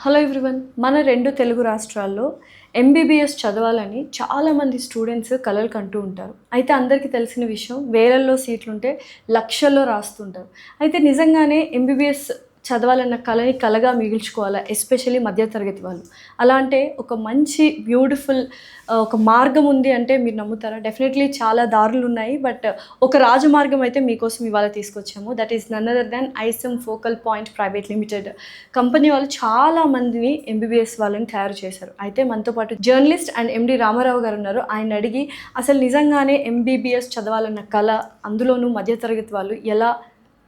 Hello everyone, మన రెండు తెలుగు రాష్ట్రాల్లో ఎంబీబీఎస్ చదవాలని చాలామంది స్టూడెంట్స్ కలలు కంటూ ఉంటారు. అయితే అందరికీ తెలిసిన విషయం, వేలల్లో సీట్లుంటే లక్షల్లో రాస్తుంటారు. అయితే నిజంగానే ఎంబీబీఎస్ చదవాలన్న కళని కలగా మిగిల్చుకోవాలా, ఎస్పెషల్లీ మధ్యతరగతి వాళ్ళు. అలా అంటే ఒక మంచి బ్యూటిఫుల్ ఒక మార్గం ఉంది అంటే మీరు నమ్ముతారా? డెఫినెట్లీ చాలా దారులు ఉన్నాయి, బట్ ఒక రాజమార్గం అయితే మీకోసం ఇవాళ తీసుకొచ్చాము. That is none other than ISM focal point private limited company వాళ్ళు చాలా మందిని ఎంబీబీఎస్ వాళ్ళని తయారు చేశారు. అయితే మనతో పాటు జర్నలిస్ట్ అండ్ ఎండి రామారావు గారు ఉన్నారు. ఆయన అడిగి అసలు నిజంగానే ఎంబీబీఎస్ చదవాలన్న కళ, అందులోనూ మధ్యతరగతి వాళ్ళు ఎలా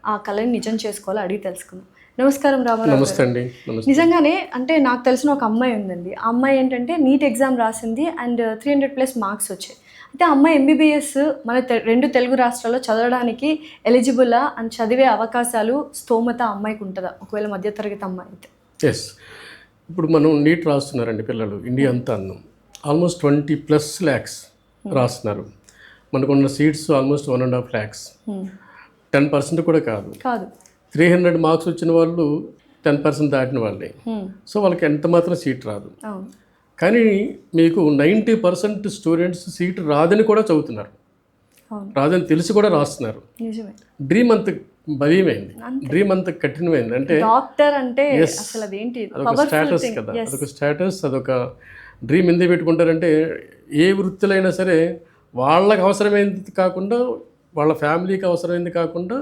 ఆ కళని నిజం చేసుకోవాలో అడిగి తెలుసుకుందాం. నమస్కారం రామారావు. నమస్తే అండి. నిజంగానే అంటే నాకు తెలిసిన ఒక అమ్మాయి ఉందండి. ఆ అమ్మాయి ఏంటంటే నీట్ ఎగ్జామ్ రాసింది అండ్ 300+ మార్క్స్ వచ్చాయి. అయితే ఆ అమ్మాయి ఎంబీబీఎస్ మన రెండు తెలుగు రాష్ట్రాల్లో చదవడానికి ఎలిజిబులా అని చదివే అవకాశాలు, స్తోమత అమ్మాయికి ఉంటుందా ఒకవేళ మధ్యతరగతి అమ్మాయి అయితే? ఎస్, ఇప్పుడు మనం నీట్ రాస్తున్నారండి పిల్లలు ఇండియా అంతా అన్నాం. ఆల్మోస్ట్ 20+ lakhs రాస్తున్నారు. మనకున్న సీట్స్ ఆల్మోస్ట్ 1.5 lakhs. 10% కూడా కాదు. 300 మార్క్స్ వచ్చిన వాళ్ళు 10% దాటిన వాళ్ళే. సో వాళ్ళకి ఎంత మాత్రం సీట్ రాదు. కానీ మీకు 90% స్టూడెంట్స్ సీట్ రాదని కూడా చదువుతున్నారు, రాదని తెలిసి కూడా రాస్తున్నారు. డ్రీమ్ అంత బలీయమైంది, డ్రీమ్ అంత కఠినమైంది. అంటే డాక్టర్ అంటే అసలు అదేంటి, అదొక స్టేటస్ కదా, అదొక స్టేటస్, అదొక డ్రీమ్. ఎందుకు పెట్టుకుంటారంటే ఏ వృత్తులైనా సరే వాళ్ళకి అవసరమైనది కాకుండా, వాళ్ళ ఫ్యామిలీకి అవసరమైనది కాకుండా,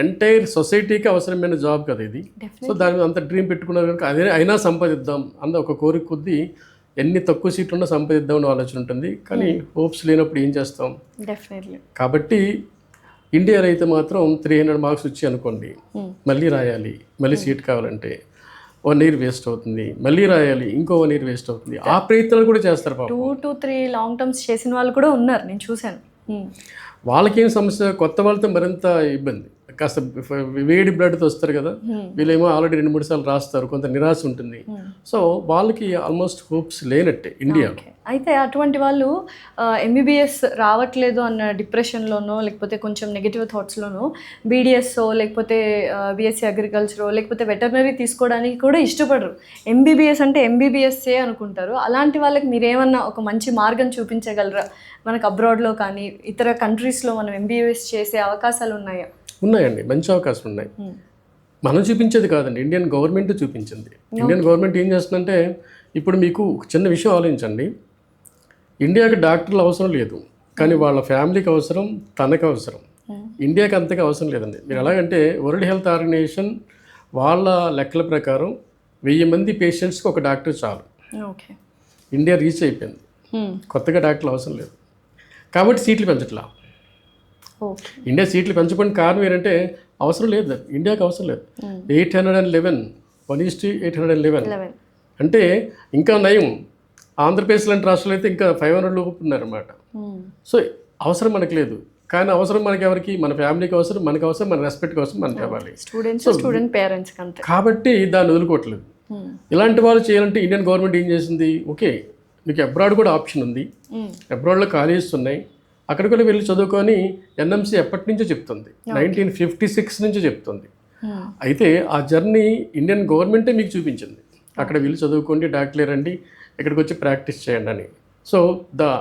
ఎంటైర్ సొసైటీకి అవసరమైన జాబ్ కదా ఇది. సో దాని మీద అంత డ్రీమ్ పెట్టుకున్నారు కనుక అదే అయినా సంపాదిద్దాం అన్న ఒక కోరిక కొద్దీ ఎన్ని తక్కువ సీట్లు ఉన్నా సంపాదిద్దాం అని ఆలోచన ఉంటుంది. కానీ హోప్స్ లేనప్పుడు ఏం చేస్తాం. కాబట్టి ఇండియాలో అయితే మాత్రం 300 మార్క్స్ వచ్చి అనుకోండి, మళ్ళీ రాయాలి, మళ్ళీ సీట్ కావాలంటే 1 year వేస్ట్ అవుతుంది, మళ్ళీ రాయాలి, ఇంకో 1 year వేస్ట్ అవుతుంది. ఆ ప్రయత్నాలు కూడా చేస్తారు. 2 to 3 లాంగ్ టర్మ్స్ చేసిన వాళ్ళు కూడా ఉన్నారు, నేను చూశాను. వాళ్ళకేం సమస్య, కొత్త వాళ్ళతో మరింత ఇబ్బంది. కాస్త వేడి బ్లడ్తో వస్తారు కదా, వీళ్ళేమో ఆల్రెడీ 2-3 సార్లు రాస్తారు, కొంత నిరాశ ఉంటుంది. సో వాళ్ళకి ఆల్మోస్ట్ హోప్స్ లేనట్టే ఇండియా. అయితే అటువంటి వాళ్ళు ఎంబీబీఎస్ రావట్లేదు అన్న డిప్రెషన్లోనో, లేకపోతే కొంచెం నెగిటివ్ థాట్స్లోనో బీడీఎస్ఓ, లేకపోతే బీఎస్సీ అగ్రికల్చరో, లేకపోతే వెటర్నరీ తీసుకోవడానికి కూడా ఇష్టపడరు. ఎంబీబీఎస్ అంటే ఎంబీబీఎస్ఏ అనుకుంటారు. అలాంటి వాళ్ళకి మీరేమన్నా ఒక మంచి మార్గం చూపించగలరా? మనకు అబ్రాడ్లో కానీ ఇతర కంట్రీస్లో మనం ఎంబీబీఎస్ చేసే అవకాశాలు ఉన్నాయా? ఉన్నాయండి, మంచి అవకాశం ఉన్నాయి. మనం చూపించేది కాదండి, ఇండియన్ గవర్నమెంట్ చూపించింది. ఇండియన్ గవర్నమెంట్ ఏం చేస్తుందంటే, ఇప్పుడు మీకు ఒక చిన్న విషయం ఆలోచించండి. ఇండియాకి డాక్టర్లు అవసరం లేదు, కానీ వాళ్ళ ఫ్యామిలీకి అవసరం, తనకు అవసరం. ఇండియాకి అంతగా అవసరం లేదండి. మీరు ఎలాగంటే వరల్డ్ హెల్త్ ఆర్గనైజేషన్ వాళ్ళ లెక్కల ప్రకారం 1000 మంది పేషెంట్స్కి ఒక డాక్టర్ చాలు. ఇండియా రీచ్ అయిపోయింది, కొత్తగా డాక్టర్లు అవసరం లేదు. కాబట్టి సీట్లు పెంచట్లా. ఇండియా సీట్లు పెంచడానికి కారణం ఏంటంటే అవసరం లేదు, ఇండియాకి అవసరం లేదు. 811 1:811 అంటే ఇంకా నయం. ఆంధ్రప్రదేశ్ లాంటి రాష్ట్రాలు అయితే ఇంకా 500 లోపు ఉన్నారన్నమాట. సో అవసరం మనకు లేదు, కానీ అవసరం మనకి ఎవరికి? మన ఫ్యామిలీకి అవసరం, మనకు అవసరం, మన రెస్పెక్ట్ కోసం మనకి ఇవ్వాలి. కాబట్టి దాన్ని వదులుకోవట్లేదు. ఇలాంటి వాళ్ళు చేయాలంటే ఇండియన్ గవర్నమెంట్ ఏం చేసింది, ఓకే మీకు అబ్రాడ్ కూడా ఆప్షన్ ఉంది, అబ్రాడ్లో కాలేజెస్ ఉన్నాయి, అక్కడ కూడా వెళ్ళి చదువుకొని ఎన్ఎంసీ ఎప్పటి నుంచో చెప్తుంది, 1956 నుంచి చెప్తుంది. అయితే ఆ జర్నీ ఇండియన్ గవర్నమెంటే మీకు చూపించింది. అక్కడ వెళ్ళి చదువుకోండి, డాక్టర్లే రండి, ఇక్కడికి వచ్చి ప్రాక్టీస్ చేయండి అని. So the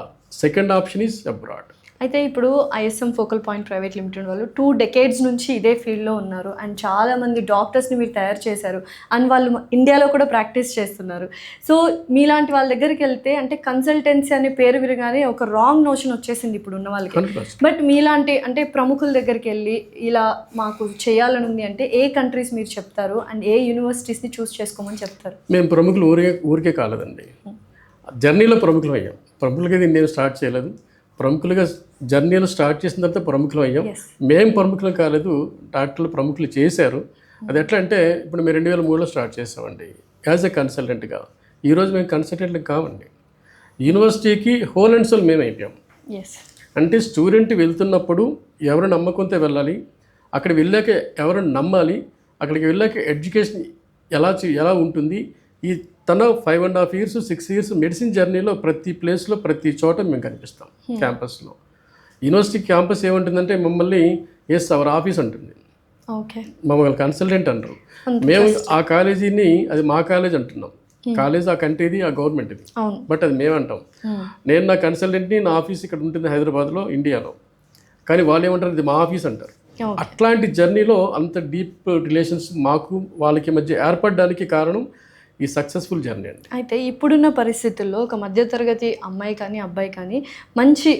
second option is abroad. అయితే ఇప్పుడు ISM focal point private limited వాళ్ళు 2 decades నుంచి ఇదే ఫీల్డ్లో ఉన్నారు అండ్ చాలామంది డాక్టర్స్ని మీరు తయారు చేశారు అండ్ వాళ్ళు ఇండియాలో కూడా ప్రాక్టీస్ చేస్తున్నారు. సో మీలాంటి వాళ్ళ దగ్గరికి వెళ్తే అంటే కన్సల్టెన్సీ అనే పేరు వినగానే ఒక రాంగ్ నోషన్ వచ్చేసింది ఇప్పుడు ఉన్న వాళ్ళకి. బట్ మీలాంటి అంటే ప్రముఖుల దగ్గరికి వెళ్ళి ఇలా మాకు చేయాలని ఉంది అంటే ఏ కంట్రీస్ మీరు చెప్తారు అండ్ ఏ యూనివర్సిటీస్ని చూస్ చేసుకోమని చెప్తారు? మేము ప్రముఖులు ఊరికే కాలేదండి, జర్నీలో ప్రముఖులు అయ్యాం. ప్రముఖులకి ఇది నేను స్టార్ట్ చేయలేదు, ప్రముఖులుగా జర్నీలు స్టార్ట్ చేసిన తర్వాత ప్రముఖులు అయ్యాం. మేము ప్రముఖులు కాలేదు, డాక్టర్లు ప్రముఖులు చేశారు. అది ఎట్లా అంటే ఇప్పుడు మేము 2003లో స్టార్ట్ చేసామండి యాజ్ ఎ కన్సల్టెంట్గా. ఈరోజు మేము కన్సల్టెంట్లు కావండి, యూనివర్సిటీకి హోల్ అండ్ సోల్ మేము అయిపోయాం. అంటే స్టూడెంట్ వెళ్తున్నప్పుడు ఎవరు నమ్మకంతో వెళ్ళాలి, అక్కడ వెళ్ళాక ఎవరు నమ్మాలి, అక్కడికి వెళ్ళాక ఎడ్యుకేషన్ ఎలా ఉంటుంది, ఈ తన 5.5 years 6 years మెడిసిన్ జర్నీలో ప్రతి ప్లేస్లో ప్రతి చోట మేము కనిపిస్తాం. క్యాంపస్లో యూనివర్సిటీ క్యాంపస్ ఏముంటుందంటే మమ్మల్ని అవర్ ఆఫీస్ ఉంటుంది, ఓకే. మమ్మల్ని కన్సల్టెంట్ అంటారు. మేము ఆ కాలేజీని అది మా కాలేజ్ అంటున్నాం. కాలేజ్ ఆ కంట్రీది, ఆ గవర్నమెంట్ది, అవును. బట్ అది మేమంటాం. నేను నా కన్సల్టెంట్ని, నా ఆఫీస్ ఇక్కడ ఉంటుంది హైదరాబాద్లో, ఇండియాలో, కానీ వాళ్ళు ఏమంటారు ఇది మా ఆఫీస్ అంటారు. అట్లాంటి జర్నీలో అంత డీప్ రిలేషన్స్ మాకు వాళ్ళకి మధ్య ఏర్పడడానికి కారణం ఈ సక్సెస్ఫుల్ జర్నీ అండి. అయితే ఇప్పుడున్న పరిస్థితుల్లో ఒక మధ్యతరగతి అమ్మాయి కానీ అబ్బాయి కానీ మంచి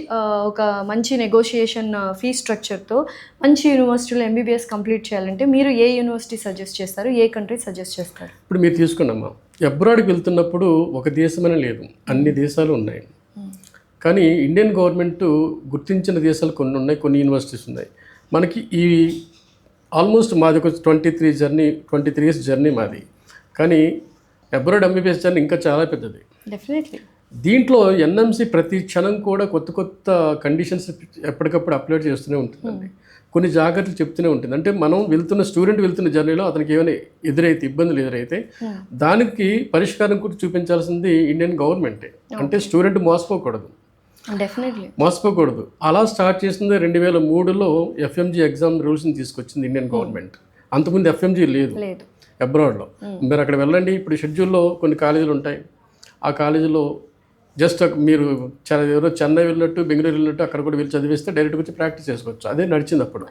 ఒక మంచి నెగోషియేషన్ ఫీ స్ట్రక్చర్తో మంచి యూనివర్సిటీలో ఎంబీబీఎస్ కంప్లీట్ చేయాలంటే మీరు ఏ యూనివర్సిటీ సజెస్ట్ చేస్తారు, ఏ కంట్రీ సజెస్ట్ చేస్తారు? ఇప్పుడు మీరు తీసుకున్నామా, అబ్రాడ్కి వెళ్తున్నప్పుడు ఒక దేశమనే లేదు, అన్ని దేశాలు ఉన్నాయి. కానీ ఇండియన్ గవర్నమెంట్ గుర్తించిన దేశాలు కొన్ని ఉన్నాయి, కొన్ని యూనివర్సిటీస్ ఉన్నాయి. మనకి ఈ ఆల్మోస్ట్ మాది ఒక 23 ఇయర్స్ జర్నీ మాది. కానీ అబ్రాడ్ ఎంబీబీఎస్ జర్నీ ఇంకా చాలా పెద్దది. డెఫినెట్లీ. దీంట్లో ఎన్ఎంసీ ప్రతి క్షణం కూడా కొత్త కొత్త కండిషన్స్ ఎప్పటికప్పుడు అప్లోడ్ చేస్తూనే ఉంటుందండి. కొన్ని జాగ్రత్తలు చెప్తూనే ఉంటుంది. అంటే మనం స్టూడెంట్ వెళ్తున్న జర్నీలో అతనికి ఏమైనా ఇబ్బందులు ఎదురైతే దానికి పరిష్కారం కూడా చూపించాల్సింది ఇండియన్ గవర్నమెంటే. అంటే స్టూడెంట్ మోసపోకూడదు. డెఫినెట్లీ మోసపోకూడదు. అలా స్టార్ట్ చేసింది 2003లో ఎఫ్ఎంజీ ఎగ్జామ్ రూల్స్ని తీసుకొచ్చింది ఇండియన్ గవర్నమెంట్. అంతకుముందు ఎఫ్ఎంజీ లేదు అబ్రాడ్లో. మీరు అక్కడ వెళ్ళండి, ఇప్పుడు షెడ్యూల్లో కొన్ని కాలేజీలు ఉంటాయి. ఆ కాలేజీలో జస్ట్ మీరు ఎవరో చెన్నై వెళ్ళినట్టు, బెంగళూరు వెళ్ళినట్టు అక్కడ కూడా వెళ్ళి చదివిస్తే డైరెక్ట్గా వచ్చి ప్రాక్టీస్ చేసుకోవచ్చు. అదే నడిచింది అప్పుడు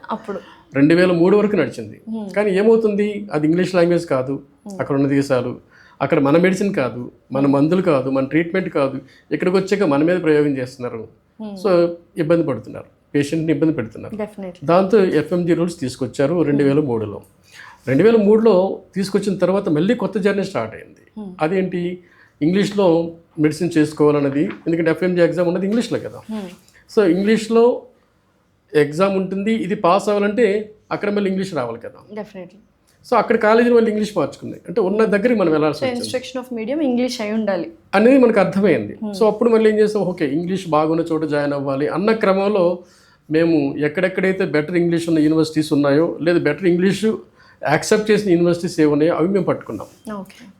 2003 వరకు నడిచింది. కానీ ఏమవుతుంది, అది ఇంగ్లీష్ లాంగ్వేజ్ కాదు, అక్కడ ఉన్న దేశాలు, అక్కడ మన మెడిసిన్ కాదు, మన మందులు కాదు, మన ట్రీట్మెంట్ కాదు, ఇక్కడికి వచ్చాక మన మీద ప్రయోగం చేస్తున్నారు. సో ఇబ్బంది పడుతున్నారు, పేషెంట్ని ఇబ్బంది పెడుతున్నారు. దాంతో ఎఫ్ఎంజీ రూల్స్ తీసుకొచ్చారు 2003లో. 2003లో తీసుకొచ్చిన తర్వాత మళ్ళీ కొత్త జర్నీ స్టార్ట్ అయింది. అదేంటి, ఇంగ్లీష్లో మెడిసిన్ చేసుకోవాలన్నది. ఎందుకంటే ఎఫ్ఎంజీ ఎగ్జామ్ ఉన్నది ఇంగ్లీష్లో కదా. సో ఇంగ్లీష్లో ఎగ్జామ్ ఉంటుంది. ఇది పాస్ అవ్వాలంటే అక్కడ మళ్ళీ ఇంగ్లీష్ రావాలి కదా. సో అక్కడ కాలేజీలో వాళ్ళు ఇంగ్లీష్ మార్చుకున్నాయి. అంటే ఉన్న దగ్గరికి మనం వెళ్ళాల్సి వచ్చింది. ఇన్స్ట్రక్షన్ ఆఫ్ మీడియం ఇంగ్లీష్ అయి ఉండాలి అనేది మనకు అర్థమైంది. సో అప్పుడు మళ్ళీ ఏం చేస్తాం, ఓకే ఇంగ్లీష్ బాగున్న చోట జాయిన్ అవ్వాలి అన్న క్రమంలో మేము ఎక్కడెక్కడైతే బెటర్ ఇంగ్లీష్ ఉన్న యూనివర్సిటీస్ ఉన్నాయో, లేదా బెటర్ ఇంగ్లీషు యాక్సెప్ట్ చేసిన యూనివర్సిటీస్ ఏమున్నాయో అవి మేము పట్టుకున్నాం.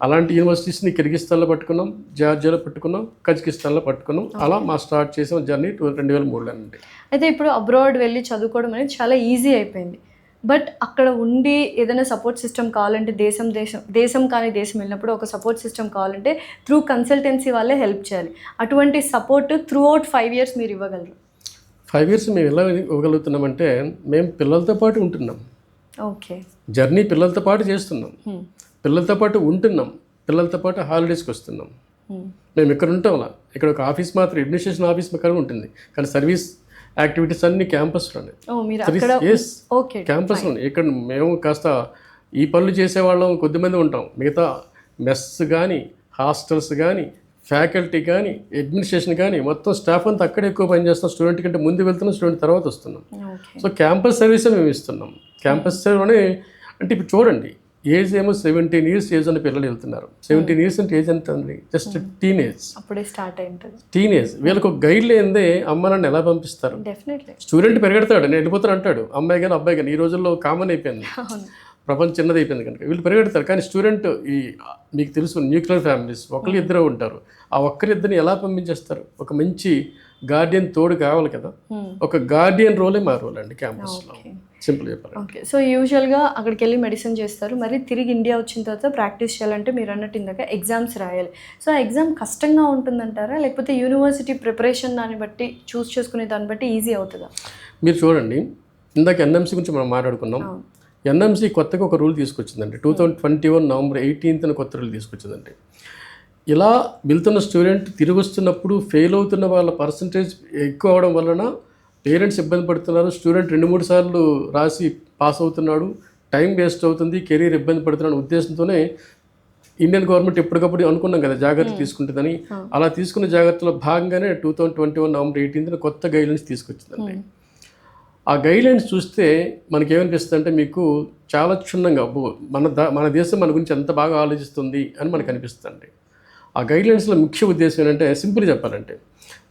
అలాంటి యూనివర్సిటీస్ని కిర్గిస్తాన్లో పట్టుకున్నాం, జార్జియాలో పట్టుకున్నాం, కజకిస్తాన్లో పట్టుకున్నాం. అలా మా స్టార్ట్ చేసిన జర్నీ 2003లో అండి. అయితే ఇప్పుడు అబ్రాడ్ వెళ్ళి చదువుకోవడం అనేది చాలా ఈజీ అయిపోయింది. బట్ అక్కడ ఉండి ఏదైనా సపోర్ట్ సిస్టమ్ కావాలంటే దేశం కానీ దేశం వెళ్ళినప్పుడు ఒక సపోర్ట్ సిస్టమ్ కావాలంటే త్రూ కన్సల్టెన్సీ వాళ్ళే హెల్ప్ చేయాలి. అటువంటి సపోర్ట్ త్రూ అవుట్ 5 years మీరు ఇవ్వగలరు? 5 years మేము ఎలా ఇవ్వగలుగుతున్నామంటే, మేము పిల్లలతో పాటు ఉంటున్నాం. ఓకే. జర్నీ పిల్లలతో పాటు చేస్తున్నాం, పిల్లలతో పాటు ఉంటున్నాం, పిల్లలతో పాటు హాలిడేస్కి వస్తున్నాం. మేము ఇక్కడ ఉంటాం. ఇక్కడ ఒక ఆఫీస్ మాత్రం అడ్మినిస్ట్రేషన్ ఆఫీస్ మాత్రం ఉంటుంది, కానీ సర్వీస్ యాక్టివిటీస్ అన్ని క్యాంపస్లోనే. క్యాంపస్లోనే. ఇక్కడ మేము కాస్త ఈ పనులు చేసేవాళ్ళం కొద్దిమంది ఉంటాం. మిగతా మెస్ కానీ, హాస్టల్స్ కానీ, ఫ్యాకల్టీ కానీ, అడ్మినిస్ట్రేషన్ కానీ, మొత్తం స్టాఫ్ అంతా అక్కడే ఎక్కువ పనిచేస్తాం. స్టూడెంట్ కంటే ముందు వెళ్తున్నాం, స్టూడెంట్ తర్వాత వస్తున్నాం. సో క్యాంపస్ సర్వీసే మేము ఇస్తున్నాం. క్యాంపస్ సర్వీస్లోనే. అంటే ఇప్పుడు చూడండి, ఏజ్ ఏమో 17 years ఏజ్ ఉన్న పిల్లలు వెళ్తున్నారు. 17 years అంటే ఏజ్ ఎంత అండి? జస్ట్ టీనేజ్, అప్పుడే స్టార్ట్ అయింటుంది టీనేజ్. వీళ్ళకి ఒక గైడ్ లేనిదే అమ్మ నన్ను ఎలా పంపిస్తారు? స్టూడెంట్ పెరిగెడతాడు, నేను వెళ్ళిపోతాను అంటాడు, అమ్మాయి కానీ అబ్బాయి కానీ. ఈ రోజుల్లో కామన్ అయిపోయింది, ప్రపంచం చిన్నది అయిపోయింది కనుక వీళ్ళు పెరిగెడతారు. కానీ స్టూడెంట్ మీకు తెలుసు న్యూక్లియర్ ఫ్యామిలీస్, ఒకళ్ళు ఇద్దరు ఉంటారు. ఆ ఒక్కరిద్దరిని ఎలా పంపించేస్తారు? ఒక మంచి గార్డియన్ తోడు కావాలి కదా. ఒక గార్డియన్ రోలే మా రోల్ అండి క్యాంపస్లో, సింపుల్ చెప్పాలి. ఓకే. సో యూజువల్గా అక్కడికి వెళ్ళి మెడిసిన్ చేస్తారు, మరి తిరిగి ఇండియా వచ్చిన తర్వాత ప్రాక్టీస్ చేయాలంటే మీరు అన్నట్టు ఇందాక ఎగ్జామ్స్ రాయాలి. సో ఆ ఎగ్జామ్ కష్టంగా ఉంటుందంటారా, లేకపోతే యూనివర్సిటీ ప్రిపరేషన్ దాన్ని బట్టి చూస్ చేసుకునే దాన్ని బట్టి ఈజీ అవుతుందా? మీరు చూడండి, ఇందాక ఎన్ఎంసీ గురించి మనం మాట్లాడుకున్నాం. ఎన్ఎంసీ కొత్తగా ఒక రూల్ తీసుకొచ్చిందండి. 2021 November 18th కొత్త రూల్ తీసుకొచ్చిందండి. ఇలా వెళ్తున్న స్టూడెంట్ తిరిగి వస్తున్నప్పుడు ఫెయిల్ అవుతున్న వాళ్ళ పర్సంటేజ్ ఎక్కువ అవడం వలన పేరెంట్స్ ఇబ్బంది పడుతున్నారు. స్టూడెంట్ 2-3 సార్లు రాసి పాస్ అవుతున్నాడు, టైం వేస్ట్ అవుతుంది, కెరీర్ ఇబ్బంది పడుతున్నాడు ఉద్దేశంతోనే ఇండియన్ గవర్నమెంట్ ఎప్పటికప్పుడు అనుకున్నాం కదా జాగ్రత్త తీసుకుంటుందని. అలా తీసుకున్న జాగ్రత్తలో భాగంగానే 2021 November 18th కొత్త గైడ్లైన్స్ తీసుకొచ్చిందండి. ఆ గైడ్లైన్స్ చూస్తే మనకేమనిపిస్తుంది అంటే, మీకు చాలా క్షుణ్ణంగా మన దేశం మన గురించి ఎంత బాగా ఆలోచిస్తుంది అని మనకు అనిపిస్తుంది. ఆ గైడ్లైన్స్లో ముఖ్య ఉద్దేశం ఏంటంటే, సింపుల్ చెప్పాలంటే,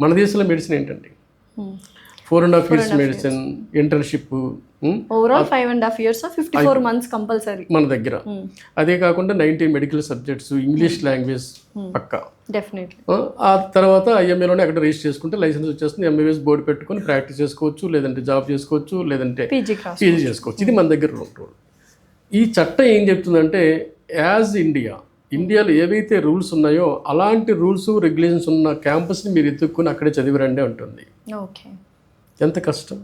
మన దేశంలో మెడిసిన్ ఏంటండి, 4.5 years medicine, internship, overall 5.5 years 54 months compulsory మన దగ్గర. అదే కాకుండా 19 మెడికల్ సబ్జెక్ట్స్, ఇంగ్లీష్ లాంగ్వేజ్ పక్కా. డెఫినెట్లీ. ఆ తర్వాత ఐఎంఏలోనే అక్కడ రిజిస్టర్ చేసుకుంటే లైసెన్స్ వచ్చేస్తుంది. ఎంబీబీఎస్ బోర్డు పెట్టుకొని ప్రాక్టీస్ చేసుకోవచ్చు, లేదంటే జాబ్ చేసుకోవచ్చు, లేదంటే పీజీ చేసుకోవచ్చు. ఇది మన దగ్గర రూల్. ఈ చట్టం ఏం చెప్తుందంటే యాజ్ ఇండియాలో ఏవైతే రూల్స్ ఉన్నాయో అలాంటి రూల్స్ రెగ్యులేషన్స్ ఉన్న క్యాంపస్ని మీరు ఎత్తుక్కుని అక్కడే చదివిరండి అంటుంది. ఓకే. ఎంత కష్టం.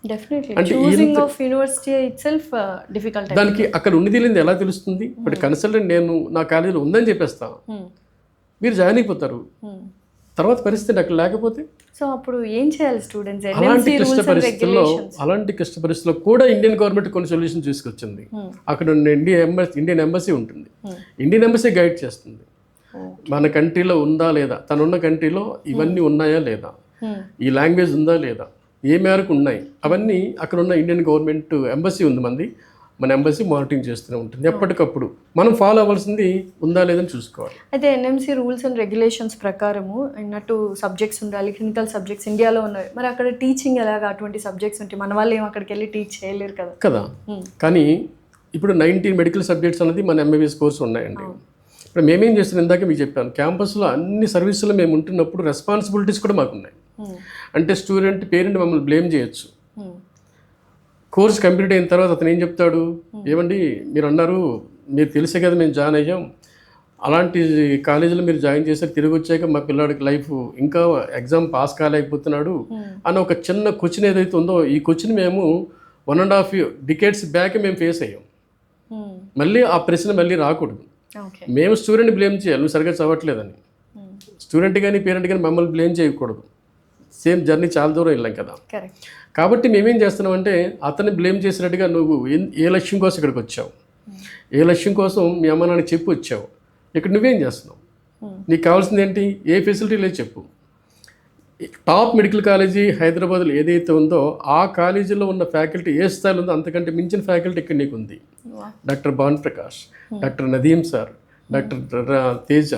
Definitely choosing of university itself difficult. దానికి అక్కడ ఉండిదిలేంది ఎలా తెలుస్తుంది? ఇప్పుడు కన్సల్టెంట్ నేను నా కాలేజీలో ఉందని చెప్పేస్తాను, మీరు జాయిన్ అయిపోతారు. తర్వాత పరిస్థితి అక్కడ లేకపోతే సో అప్పుడు ఏం చేయాలి స్టూడెంట్స్? అలాంటి క్లిష్ట పరిస్థితుల్లో కూడా ఇండియన్ గవర్నమెంట్ కొన్ని సొల్యూషన్ తీసుకొచ్చింది. అక్కడ ఉన్న ఇండియన్ ఎంబసీ ఉంటుంది. ఇండియన్ ఎంబసీ గైడ్ చేస్తుంది మన కంట్రీలో ఉందా లేదా, తనున్న కంట్రీలో ఇవన్నీ ఉన్నాయా లేదా, ఈ లాంగ్వేజ్ ఉందా లేదా, ఏ మేరకు ఉన్నాయి, అవన్నీ అక్కడ ఉన్న ఇండియన్ గవర్నమెంట్ ఎంబసీ ఉంది మన ఎంబసీ మానిటరింగ్ చేస్తూనే ఉంటుంది. ఎప్పటికప్పుడు మనం ఫాలో అవ్వాల్సింది ఉందా లేదని చూసుకోవాలి. అయితే ఎన్ఎంసీ రూల్స్ అండ్ రెగ్యులేషన్స్ ప్రకారము అన్నట్టు సబ్జెక్ట్స్ ఉండాలి, క్లినికల్ సబ్జెక్ట్స్ ఇండియాలో ఉన్నాయి. మరి అక్కడ టీచింగ్ ఎలాగా అటువంటి సబ్జెక్ట్స్ ఉంటాయి? మన వాళ్ళు ఏం అక్కడికి వెళ్ళి టీచ్ చేయలేరు కదా. కానీ ఇప్పుడు 19 మెడికల్ సబ్జెక్ట్స్ అనేది మన ఎంబీబీఎస్ కోర్సు ఉన్నాయండి. ఇప్పుడు మేమేం చేస్తున్నాం, ఇందాక మీకు చెప్పాను, క్యాంపస్లో అన్ని సర్వీసులు మేము ఉంటున్నప్పుడు రెస్పాన్సిబిలిటీస్ కూడా మాకు ఉన్నాయి. అంటే స్టూడెంట్ పేరెంట్ మమ్మల్ని బ్లేమ్ చేయొచ్చు. కోర్స్ కంప్లీట్ అయిన తర్వాత అతను ఏం చెప్తాడు, ఏమండి మీరు అన్నారు, మీరు తెలిసే కదా మేము జాయిన్ అయ్యాం, అలాంటి కాలేజీలో మీరు జాయిన్ చేశారు, తిరిగి వచ్చాక మా పిల్లాడికి లైఫ్ ఇంకా ఎగ్జామ్ పాస్ కాలేకపోతున్నాడు అని ఒక చిన్న క్వశ్చన్ ఏదైతే ఉందో, ఈ క్వశ్చన్ మేము 1.5 decades బ్యాక్ మేము ఫేస్ అయ్యాం. మళ్ళీ ఆ ప్రశ్న మళ్ళీ రాకూడదు. మేము స్టూడెంట్ బ్లేమ్ చేయాలి, నువ్వు సరిగ్గా చదవట్లేదని. స్టూడెంట్ కానీ పేరెంట్ కానీ మమ్మల్ని బ్లేమ్ చేయకూడదు. సేమ్ జర్నీ చాలా దూరం వెళ్ళాం కదా. కాబట్టి మేమేం చేస్తున్నామంటే అతన్ని బ్లేమ్ చేసినట్టుగా నువ్వు ఏ లక్ష్యం కోసం ఇక్కడికి వచ్చావు, ఏ లక్ష్యం కోసం మీ అమ్మ నాన్న చెప్పి వచ్చావు, ఇక్కడ నువ్వేం చేస్తున్నావు, నీకు కావాల్సింది ఏంటి, ఏ ఫెసిలిటీ లేదు చెప్పు. టాప్ మెడికల్ కాలేజీ హైదరాబాద్లో ఏదైతే ఉందో ఆ కాలేజీలో ఉన్న ఫ్యాకల్టీ ఏ స్థాయిలో ఉందో అంతకంటే మించిన ఫ్యాకల్టీ ఇక్కడ నీకు ఉంది. డాక్టర్ భాను ప్రకాష్, డాక్టర్ నదీం సార్, డాక్టర్ తేజ,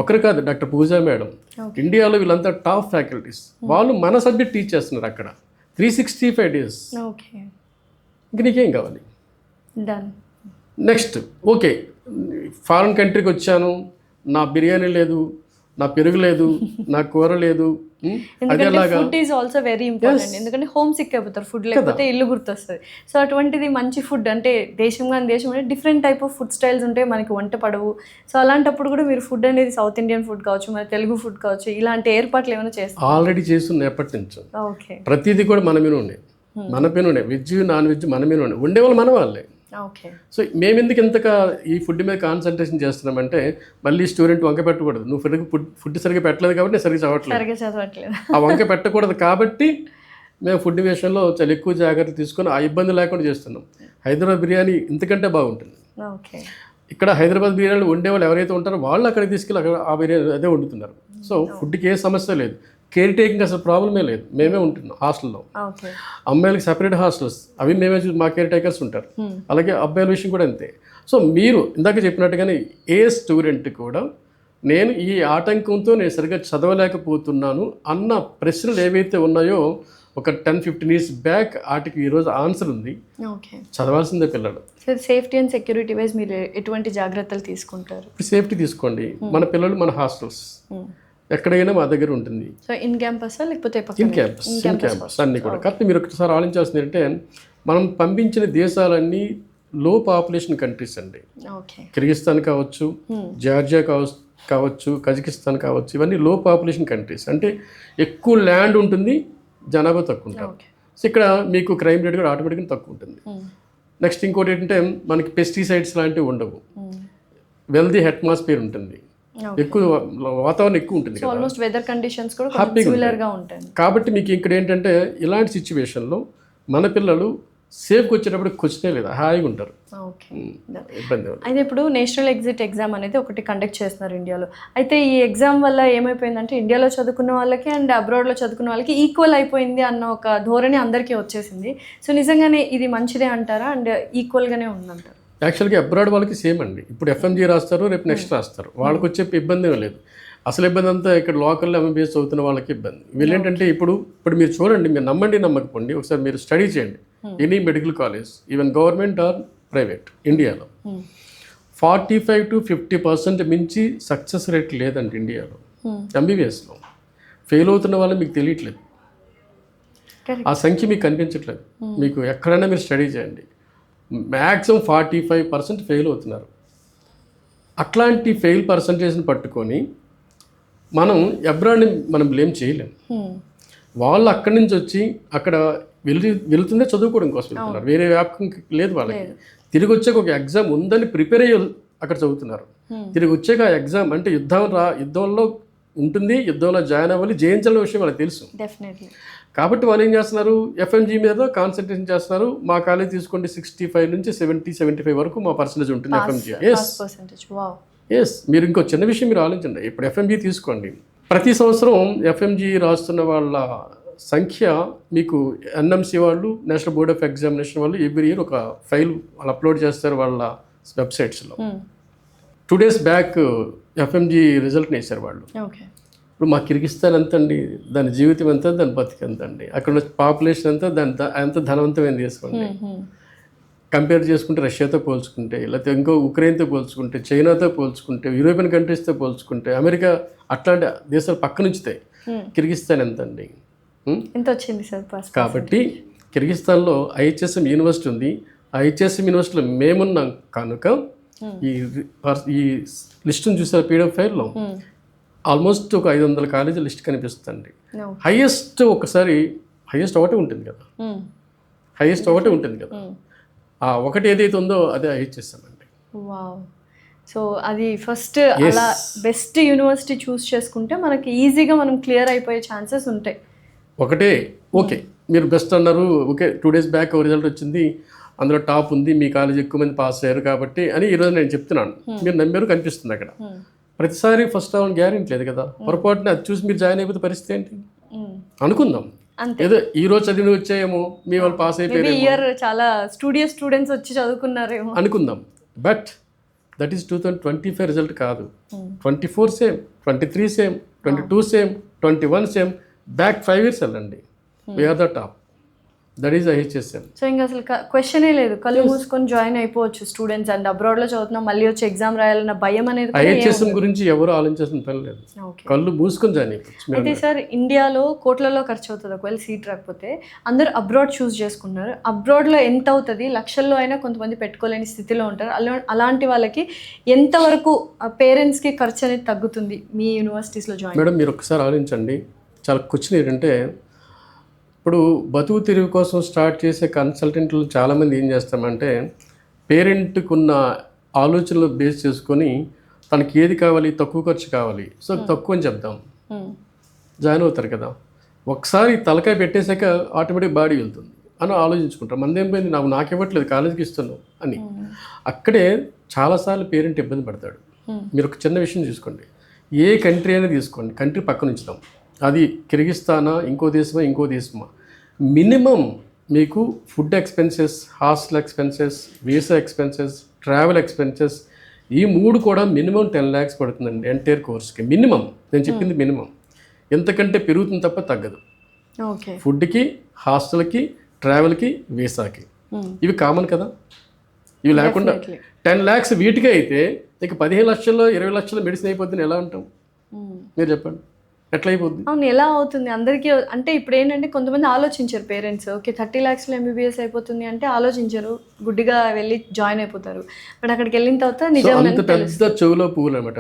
ఒకరు కాదు, డాక్టర్ పూజా మేడం, ఇండియాలో వీళ్ళంతా టాప్ ఫ్యాకల్టీస్. వాళ్ళు మన సబ్జెక్ట్ టీచ్ చేస్తున్నారు అక్కడ 365 days. ఇంక నీకేం కావాలి? నెక్స్ట్ ఓకే, ఫారెన్ కంట్రీకి వచ్చాను, నా బిర్యానీ లేదు, నా పెరుగు లేదు, నా కూర లేదు. Food is also very important. ఎందుకంటే హోమ్ సిక్ అయిపోతారు, ఫుడ్ లేకపోతే ఇల్లు గుర్తొస్తుంది. సో అటువంటిది మంచి ఫుడ్ అంటే దేశం కానీ దేశం అంటే different type of food styles ఉంటాయి, మనకి వంట పడవు. సో అలాంటప్పుడు కూడా మీరు ఫుడ్ అనేది సౌత్ ఇండియన్ ఫుడ్ కావచ్చు, మన తెలుగు ఫుడ్ కావచ్చు, ఇలాంటి ఏర్పాట్లు ఏమైనా చేస్తారు? ఆల్రెడీ చేస్తున్నాయి ఎప్పటి నుంచో. ఓకే. ప్రతిదీ కూడా మన మీద ఉన్నాయి, మన పైన ఉన్నాయి. వెజ్ నాన్ వెజ్ మన మీద ఉన్నాయి, ఉండేవాళ్ళు మన వాళ్ళే. సో మేము ఎందుకు ఇంతగా ఈ ఫుడ్ మీద కాన్సన్ట్రేషన్ చేస్తున్నామంటే మళ్ళీ స్టూడెంట్ వంక పెట్టకూడదు, నువ్వు ఫుడ్ సరిగ్గా పెట్టలేదు కాబట్టి సరిగ్గా చదవట్లేదు, ఆ వంక పెట్టకూడదు కాబట్టి మేము ఫుడ్ విషయంలో చాలా ఎక్కువ జాగ్రత్తలు తీసుకొని ఆ ఇబ్బంది లేకుండా చేస్తున్నాం. హైదరాబాద్ బిర్యానీ ఇంతకంటే బాగుంటుంది. ఇక్కడ హైదరాబాద్ బిర్యానీలు వండేవాళ్ళు ఎవరైతే ఉంటారో వాళ్ళు అక్కడికి తీసుకెళ్ళి అక్కడ ఆ బిర్యానీ అదే వండుతున్నారు. సో ఫుడ్కి ఏ సమస్య లేదు, కేర్ టేకింగ్ అసలు ప్రాబ్లమే లేదు. మేమే ఉంటున్నాం హాస్టల్లో. అమ్మాయిలకి సపరేట్ హాస్టల్స్, అవి మేమే మా కేర్ టేకర్స్ ఉంటారు. అలాగే అబ్బాయిల విషయం కూడా అంతే. సో మీరు ఇందాక చెప్పినట్టుగానే ఏ స్టూడెంట్ కూడా నేను ఈ ఆటంకంతో నేను సరిగ్గా చదవలేకపోతున్నాను అన్న ప్రశ్నలు ఏవైతే ఉన్నాయో ఒక 10-15 years బ్యాక్ వాటికి ఈరోజు ఆన్సర్ ఉంది. చదవాల్సిందే పిల్లలు. సేఫ్టీ అండ్ సెక్యూరిటీ వైజ్ మీరు ఎటువంటి జాగ్రత్తలు తీసుకుంటారు? సేఫ్టీ తీసుకోండి. మన పిల్లలు మన హాస్టల్స్ ఎక్కడైనా మా దగ్గర ఉంటుంది. సో ఇన్ క్యాంపస్ లేకపోతే ఇన్ క్యాంపస్ అన్నీ కూడా. కాబట్టి మీరు ఒకసారి ఆలోచించాల్సింది ఏంటంటే మనం పంపించిన దేశాలన్నీ లో పాపులేషన్ కంట్రీస్ అండి. కిర్గిస్తాన్ కావచ్చు, జార్జియా కావచ్చు, కజకిస్తాన్ కావచ్చు, ఇవన్నీ లో పాపులేషన్ కంట్రీస్. అంటే ఎక్కువ ల్యాండ్ ఉంటుంది, జనాభా తక్కువ ఉంటారు. సో ఇక్కడ మీకు క్రైమ్ రేట్ కూడా ఆటోమేటిక్గా తక్కువ ఉంటుంది. నెక్స్ట్ ఇంకోటి ఏంటంటే మనకి పెస్టిసైడ్స్ లాంటివి ఉండవు, వెల్దీ అట్మాస్ఫియర్ ఉంటుంది, ఎక్కువ వాతావరణం ఎక్కువ ఉంటుంది, హ్యాపీగా ఉంటాయి. కాబట్టి మీకు ఇక్కడ ఏంటంటే ఇలాంటి సిచ్యువేషన్లో మన పిల్లలు సేఫ్కి వచ్చేటప్పుడు క్వశ్చనే లేదు, హాయిగా ఉంటారు. ఇబ్బంది. అయితే ఇప్పుడు నేషనల్ ఎగ్జామ్ అనేది ఒకటి కండక్ట్ చేస్తున్నారు ఇండియాలో. అయితే ఈ ఎగ్జామ్ వల్ల ఏమైపోయిందంటే ఇండియాలో చదువుకున్న వాళ్ళకి అండ్ అబ్రాడ్లో చదువుకున్న వాళ్ళకి ఈక్వల్ అయిపోయింది అన్న ఒక ధోరణి అందరికీ వచ్చేసింది. సో నిజంగానే ఇది మంచిదే అంటారా అండ్ ఈక్వల్గానే ఉందంటారు? యాక్చువల్గా అబ్రాడ్ వాళ్ళకి సేమ్ అండి. ఇప్పుడు ఎఫ్ఎంజీ రాస్తారు, రేపు నెక్స్ట్ రాస్తారు, వాళ్ళకి వచ్చే ఇబ్బంది ఏం లేదు. అసలు ఇబ్బంది అంతా ఇక్కడ లోకల్లో ఎంబీబీఎస్ చదువుతున్న వాళ్ళకి ఇబ్బంది. వీళ్ళేంటంటే ఇప్పుడు మీరు చూడండి, మీరు నమ్మండి నమ్మకపోండి, ఒకసారి మీరు స్టడీ చేయండి any medical college, even government or private, ఇండియాలో 45 to 50% మించి సక్సెస్ రేట్ లేదండి ఇండియాలో. ఎంబీబీఎస్లో ఫెయిల్ అవుతున్న వాళ్ళు మీకు తెలియట్లేదు, ఆ సంఖ్య మీకు కనిపించట్లేదు. మీకు ఎక్కడైనా మీరు స్టడీ చేయండి, మ్యాక్సిమం 45% ఫెయిల్ అవుతున్నారు. అట్లాంటి ఫెయిల్ పర్సంటేజ్ని పట్టుకొని మనం అబ్రాడ్ని మనం బ్లేమ్ చేయలేం. వాళ్ళు అక్కడి నుంచి వచ్చి అక్కడ వెళుతుందే చదువుకోవడం కోసం వెళ్తున్నారు, వేరే వ్యాపకం లేదు వాళ్ళకి. తిరిగి వచ్చాక ఒక ఎగ్జామ్ ఉందని ప్రిపేర్ అయ్యి అక్కడ చదువుతున్నారు. తిరిగి వచ్చాక ఆ ఎగ్జామ్ అంటే యుద్ధంలో ఉంటుంది, యుద్ధంలో జాయిన్ అవ్వాలి, జయించాలనే విషయం వాళ్ళకి తెలుసు. కాబట్టి వాళ్ళు ఏం చేస్తున్నారు, ఎఫ్ఎంజీ మీద కాన్సన్ట్రేషన్ చేస్తున్నారు. మా కాలేజ్ తీసుకోండి 65 నుంచి 70-75 వరకు మా పర్సంటేజ్ ఉంటుంది ఎఫ్ఎంజీ. ఎస్, మీరు ఇంకో చిన్న విషయం మీరు ఆలోచించండి. ఇప్పుడు ఎఫ్ఎంజీ తీసుకోండి, ప్రతి సంవత్సరం ఎఫ్ఎంజీ రాస్తున్న వాళ్ళ సంఖ్య మీకు ఎన్ఎంసీ వాళ్ళు, నేషనల్ బోర్డ్ ఆఫ్ ఎగ్జామినేషన్ వాళ్ళు ఎవ్రీ ఇయర్ ఒక ఫైల్ వాళ్ళు అప్లోడ్ చేస్తారు వాళ్ళ వెబ్సైట్స్లో. 2 days బ్యాక్ ఎఫ్ఎంజీ రిజల్ట్ని వేశారు వాళ్ళు. ఇప్పుడు మా కిర్గిస్తాన్ ఎంత అండి, దాని జీవితం ఎంత, దాని బతికి ఎంత అండి, అక్కడ ఉన్న పాపులేషన్ ఎంత, ఎంత ధనవంతమైంది చేసుకోండి. కంపేర్ చేసుకుంటే రష్యాతో పోల్చుకుంటే, లేకపోతే ఇంకో ఉక్రెయిన్తో పోల్చుకుంటే, చైనాతో పోల్చుకుంటే, యూరోపియన్ కంట్రీస్తో పోల్చుకుంటే, అమెరికా అట్లాంటి దేశాలు పక్క నుంచుతాయి. కిర్గిస్తాన్ ఎంత అండి, ఎంత వచ్చింది సార్? కాబట్టి కిర్గిస్తాన్లో ఐహెచ్ఎస్ఎం యూనివర్సిటీ ఉంది. ఆ ఐహెచ్ఎస్ఎం యూనివర్సిటీలో మేమున్నాం కనుక ఈ లిస్టును చూసారు పీడిఎఫ్ ఫైల్లో, ఆల్మోస్ట్ ఒక 500 కాలేజీ లిస్ట్ కనిపిస్తుంది. హైయెస్ట్ ఒకటే ఉంటుంది కదా, హైయెస్ట్ ఒకటే ఉంటుంది కదా. ఆ ఒకటి ఏదైతే ఉందో అదే ఐహెచ్ఎస్ఎం అండి. సో అది ఫస్ట్ అలా బెస్ట్ యూనివర్సిటీ చూస్ చేసుకుంటే మనకి ఈజీగా మనం క్లియర్ అయిపోయే ఛాన్సెస్ ఉంటాయి. ఒకటే ఓకే, మీరు బెస్ట్ అన్నారు, ఓకే 2 days బ్యాక్ రిజల్ట్ వచ్చింది, అందులో టాప్ ఉంది, మీ కాలేజ్ ఎక్కువ మంది పాస్ అయ్యారు కాబట్టి అని ఈరోజు నేను చెప్తున్నాను, మీరు నమ్మారు, కనిపిస్తుంది అక్కడ. ప్రతిసారి ఫస్ట్ రావడం గ్యారెంటీ లేదు కదా. పొరపాటున అది చూసి మీరు జాయిన్ అయిపోతే పరిస్థితి ఏంటి అనుకుందాం. ఏదో ఈ రోజు చదివి వచ్చాయేమో, మీ వాళ్ళు పాస్ అయిపోయారు, చాలా స్టూడెంట్స్ వచ్చి చదువుకున్నారేమో అనుకుందాం. బట్ దట్ ఈస్ 2025 రిజల్ట్ కాదు. 24 same, 23 same, 22 same, 21 same, back 5 years వెళ్ళండి, we're the top. That is IHSM. So ఇంకా అసలు క్వశ్చనే లేదు, కళ్ళు మూసుకొని జాయిన్ అయిపోవచ్చు స్టూడెంట్స్. అండ్ అబ్రాడ్లో చదువుతున్నాం, మళ్ళీ వచ్చి ఎగ్జామ్ రాయాలన్న భయం అనేది ఐహెచ్ఎస్ఎం గురించి ఎవరు ఆలోచించాల్సిన పని లేదు, కళ్ళు మూసుకొని జాయిన్ అయిపోవచ్చు. అయితే సార్ ఇండియాలో కోట్లలో ఖర్చు అవుతుంది ఒకవేళ సీట్ రాకపోతే. అందరూ అబ్రాడ్ చూస్ చేసుకుంటున్నారు. అబ్రాడ్లో ఎంత అవుతుంది, లక్షల్లో అయినా కొంతమంది పెట్టుకోలేని స్థితిలో ఉంటారు. అలాంటి వాళ్ళకి ఎంతవరకు పేరెంట్స్కి ఖర్చు అనేది తగ్గుతుంది మీ యూనివర్సిటీస్లో జాయిన్? మేడం మీరు ఒకసారి ఆలోచించండి. చాలా క్వశ్చన్ ఏంటంటే, ఇప్పుడు బతుకు తెరువు కోసం స్టార్ట్ చేసే కన్సల్టెంట్లు చాలామంది ఏం చేస్తామంటే, పేరెంట్కి ఉన్న ఆలోచనలు బేస్ చేసుకొని తనకి ఏది కావాలి, తక్కువ ఖర్చు కావాలి, సో తక్కువ అని చెప్దాం, జాయిన్ అవుతారు కదా. ఒకసారి తలకాయ పెట్టేశాక ఆటోమేటిక్ బాడీ వెళ్తుంది అని ఆలోచించుకుంటారు. మందేం పోయింది, నాకు ఇవ్వట్లేదు, కాలేజీకి ఇస్తున్నావు అని. అక్కడే చాలాసార్లు పేరెంట్ ఇబ్బంది పడతాడు. మీరు ఒక చిన్న విషయం చూసుకోండి, ఏ కంట్రీ అయినా తీసుకోండి, కంట్రీ పక్కన ఉంచుదాం, అది కిర్గిస్తానా, ఇంకో దేశమా, మినిమం మీకు food expenses, hostel expenses, visa expenses, travel expenses, ఈ 3 కూడా మినిమం 10 lakhs పడుతుందండి ఎంటైర్ కోర్స్కి. మినిమం, నేను చెప్పింది మినిమం. ఎంతకంటే పెరుగుతుంది తప్ప తగ్గదు. ఫుడ్కి, హాస్టల్కి, ట్రావెల్కి, వీసాకి, ఇవి కామన్ కదా. ఇవి లేకుండా 10 lakhs వీటికి అయితే ఇక 15 లక్షల్లో 20 లక్షల మెడిసిన్ అయిపోతుంది, ఎలా ఉంటాం మీరు చెప్పండి, ఎట్లా అయిపోతుంది? అవును, ఎలా అవుతుంది అందరికీ? అంటే ఇప్పుడు ఏంటంటే కొంతమంది ఆలోచించారు పేరెంట్స్, ఓకే 30 lakhsలో ఎంబీబీఎస్ అయిపోతుంది అంటే ఆలోచించారు, గుడ్డిగా వెళ్ళి జాయిన్ అయిపోతారు. బట్ అక్కడికి వెళ్ళిన తర్వాత నిజం అంత పెద్ద చెవులో పువ్వులు అనమాట,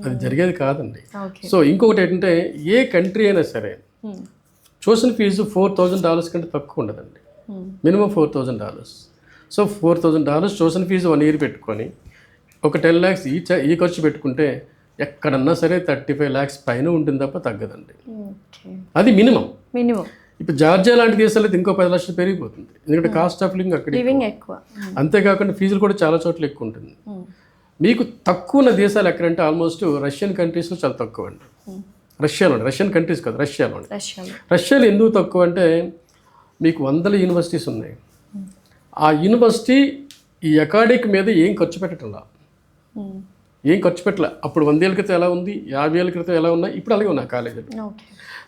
అది జరిగేది కాదండి. సో ఇంకొకటి ఏంటంటే, ఏ కంట్రీ అయినా సరే ట్యూషన్ ఫీజు $4,000 కంటే తక్కువ ఉండదండి, minimum $4,000. So $4,000 tuition fee 1 year పెట్టుకొని ఒక 10 lakhs ఈ ఖర్చు పెట్టుకుంటే ఎక్కడన్నా సరే 35 lakhs పైన ఉంటుంది తప్ప తగ్గదండి. అది మినిమం. ఇప్పుడు జార్జియా లాంటి దేశాలు అయితే ఇంకో 10 లక్షలు పెరిగిపోతుంది, ఎందుకంటే కాస్ట్ ఆఫ్ లివింగ్ అక్కడ ఎక్కువ. అంతేకాకుండా ఫీజులు కూడా చాలా చోట్ల ఎక్కువ ఉంటుంది. మీకు తక్కువ ఉన్న దేశాలు ఎక్కడంటే ఆల్మోస్ట్ రష్యన్ కంట్రీస్లో చాలా తక్కువ అండి. రష్యన్ కంట్రీస్ కాదు, రష్యాలో ఎందుకు తక్కువ అంటే, మీకు 100 యూనివర్సిటీస్ ఉన్నాయి. ఆ యూనివర్సిటీ ఈ అకాడమిక్ మీద ఏం ఖర్చు పెట్టడంలా, ఏం ఖర్చు పెట్టలే. అప్పుడు 100 ఏళ్ళ క్రితం ఎలా ఉంది, 50 ఏళ్ళ క్రితం ఎలా ఉన్నాయి, ఇప్పుడు అలాగే ఉన్నాయి కాలేజీలు. ఓకే.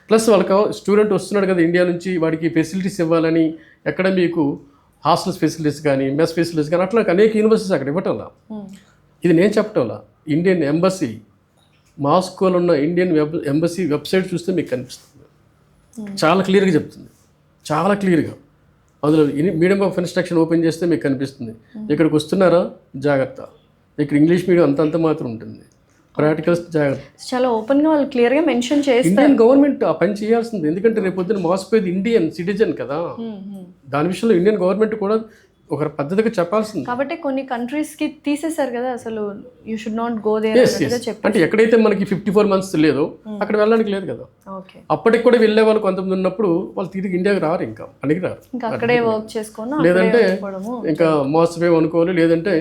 ప్లస్ వాళ్ళకి స్టూడెంట్ వస్తున్నాడు కదా ఇండియా నుంచి, వాడికి ఫెసిలిటీస్ ఇవ్వాలని ఎక్కడ మీకు హాస్టల్స్ ఫెసిలిటీస్ కానీ మెస్ ఫెసిలిటీస్ కానీ అట్లా అనేక యూనివర్సిటీస్ అక్కడ ఇవ్వటంలా. ఇది నేను చెప్పటంలా, ఇండియన్ ఎంబసీ మాస్కోలో ఉన్న ఇండియన్ ఎంబసీ వెబ్సైట్ చూస్తే మీకు కనిపిస్తుంది, చాలా క్లియర్గా చెప్తుంది, చాలా క్లియర్గా. అందులో మీడియం ఆఫ్ ఇన్స్ట్రక్షన్ ఓపెన్ చేస్తే మీకు కనిపిస్తుంది, ఇక్కడికి వస్తున్నారా జాగ్రత్త, ఇక్కడ ఇంగ్లీష్ మీడియం అంతంత మాత్రం ఉంటుంది, ప్రాక్టికల్స్ జాగ్రత్త. చాలా ఓపెన్గా వాళ్ళు క్లియర్గా మెన్షన్ చేస్తారు. ఇండియన్ గవర్నమెంట్ ఆ పని చేయాల్సింది, ఎందుకంటే రేపు పొద్దున్న మోసపోయేది ఇండియన్ సిటిజన్ కదా. దాని విషయంలో ఇండియన్ గవర్నమెంట్ కూడా ఒక పద్ధతిగా చెప్పాల్సింది. కాబట్టి కొన్ని కంట్రీస్కి తీసేశారు కదా, అసలు you should not go there చెప్పి. అంటే ఎక్కడైతే మనకి 54 months లేదో అక్కడ వెళ్ళడానికి లేదు కదా. ఓకే. అప్పటికి కూడా వెళ్ళే వాళ్ళు కొంతమంది ఉన్నప్పుడు వాళ్ళు తిరిగి ఇండియాకి రారు, ఇంకా పనికి రారు. ఇంకా అక్కడే వర్క్ చేసుకొని లేదంటే ఇంకా మోసపోయి అనుకోవాలి. లేదంటే